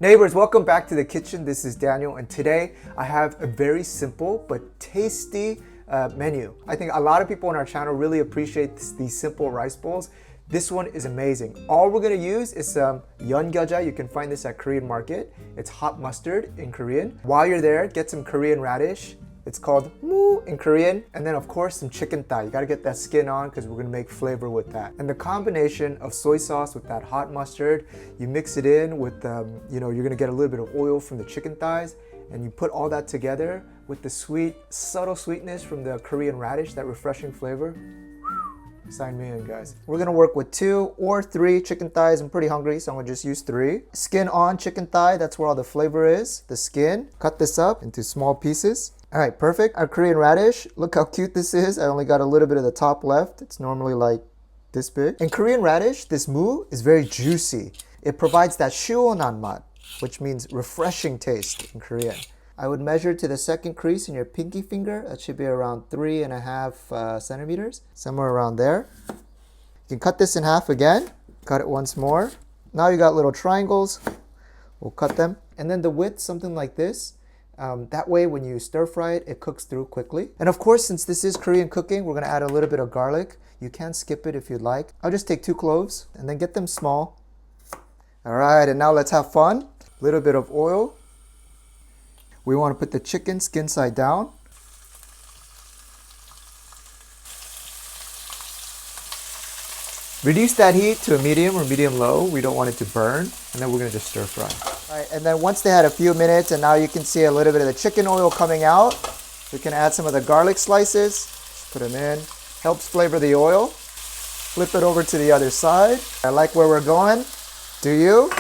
Neighbors, welcome back to the kitchen. This is Daniel, and today I have a very simple but tasty menu. I think a lot of people on our channel really appreciate these simple rice bowls. This one is amazing. All we're gonna use is some yeonggeoja. You can find this at Korean market. It's hot mustard in Korean. While you're there, get some Korean radish. It's called 무 in Korean. And then of course some chicken thigh. You gotta get that skin on because we're gonna make flavor with that. And the combination of soy sauce with that hot mustard, you mix it in with, you're gonna get a little bit of oil from the chicken thighs, and you put all that together with the sweet, subtle sweetness from the Korean radish, that refreshing flavor. Sign me in, guys. We're gonna work with 2 or 3 chicken thighs. I'm pretty hungry, so I'm gonna just use 3. Skin on chicken thigh, that's where all the flavor is, the skin. Cut this up into small pieces. All right, perfect. Our Korean radish, look how cute this is. I only got a little bit of the top left. It's normally like this big. In Korean radish, this 무 is very juicy. It provides that 시원한 맛, which means refreshing taste in Korean. I would measure to the second crease in your pinky finger. That should be around 3.5 centimeters, somewhere around there. You can cut this in half again. Cut it once more. Now you got little triangles. We'll cut them. And then the width, something like this. That way when you stir fry it, it cooks through quickly. And of course, since this is Korean cooking, we're gonna add a little bit of garlic. You can skip it if you'd like. I'll just take 2 cloves and then get them small. All right, and now let's have fun. A little bit of oil. We want to put the chicken skin side down. Reduce that heat to a medium or medium low. We don't want it to burn. And then we're going to just stir fry. All right, and then once they had a few minutes, and now you can see a little bit of the chicken oil coming out, we can add some of the garlic slices. Just put them in. Helps flavor the oil. Flip it over to the other side. I like where we're going. Do you?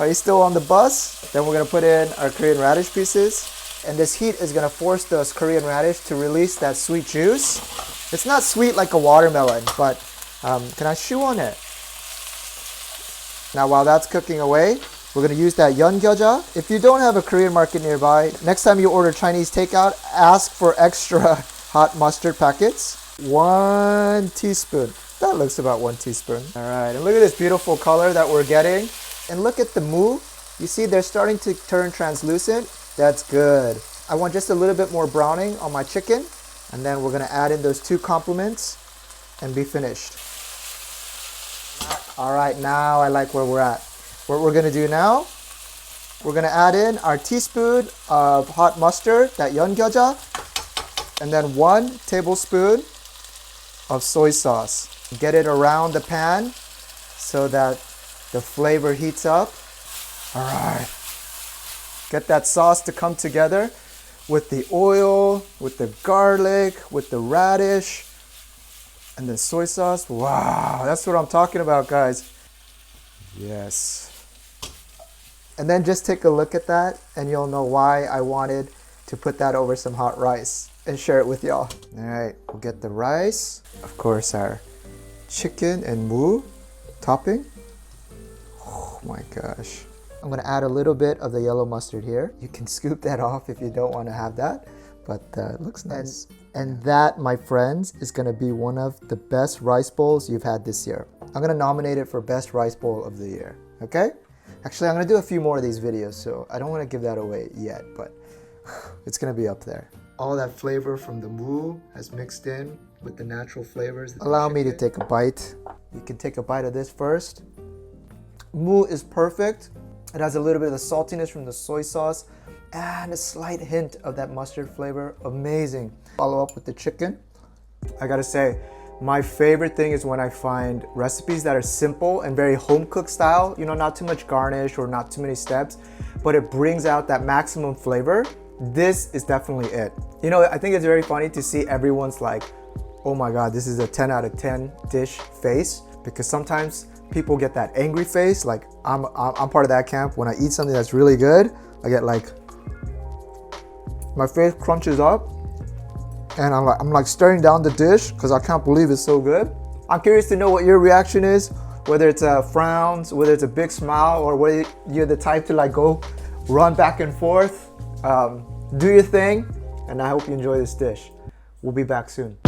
Are you still on the bus? Then we're gonna put in our Korean radish pieces. And this heat is gonna force those Korean radish to release that sweet juice. It's not sweet like a watermelon, but can I chew on it? Now while that's cooking away, we're gonna use that yeonggeoja. If you don't have a Korean market nearby, next time you order Chinese takeout, ask for extra hot mustard packets. 1 teaspoon. That looks about 1 teaspoon. All right, and look at this beautiful color that we're getting. And look at the 무. You see they're starting to turn translucent. That's good. I want just a little bit more browning on my chicken. And then we're gonna add in those 2 complements and be finished. All right, now I like where we're at. What we're gonna do now, we're gonna add in our teaspoon of hot mustard, that yeonggeoja, and then 1 tablespoon of soy sauce. Get it around the pan so that the flavor heats up. All right. Get that sauce to come together with the oil, with the garlic, with the radish, and the soy sauce. Wow, that's what I'm talking about, guys. Yes. And then just take a look at that and you'll know why I wanted to put that over some hot rice and share it with y'all. All right, we'll get the rice. Of course, our chicken and 무 topping. Oh my gosh. I'm gonna add a little bit of the yellow mustard here. You can scoop that off if you don't want to have that, but it looks nice. And that, my friends, is gonna be one of the best rice bowls you've had this year. I'm gonna nominate it for best rice bowl of the year, okay? Actually, I'm gonna do a few more of these videos, so I don't wanna give that away yet, but it's gonna be up there. All that flavor from the 무 has mixed in with the natural flavors. Allow me to take a bite. You can take a bite of this first. 무 is perfect. It has a little bit of the saltiness from the soy sauce and a slight hint of that mustard flavor. Amazing. Follow up with the chicken. I gotta say, my favorite thing is when I find recipes that are simple and very home cooked style, you know, not too much garnish or not too many steps, but it brings out that maximum flavor. This is definitely it. You know, I think it's very funny to see everyone's like, oh my God, this is a 10 out of 10 dish face, because sometimes people get that angry face. Like I'm part of that camp. When I eat something that's really good, I get like, my face crunches up and I'm like staring down the dish because I can't believe it's so good. I'm curious to know what your reaction is, whether it's frowns, whether it's a big smile, or whether you're the type to like go run back and forth. Do your thing, and I hope you enjoy this dish. We'll be back soon.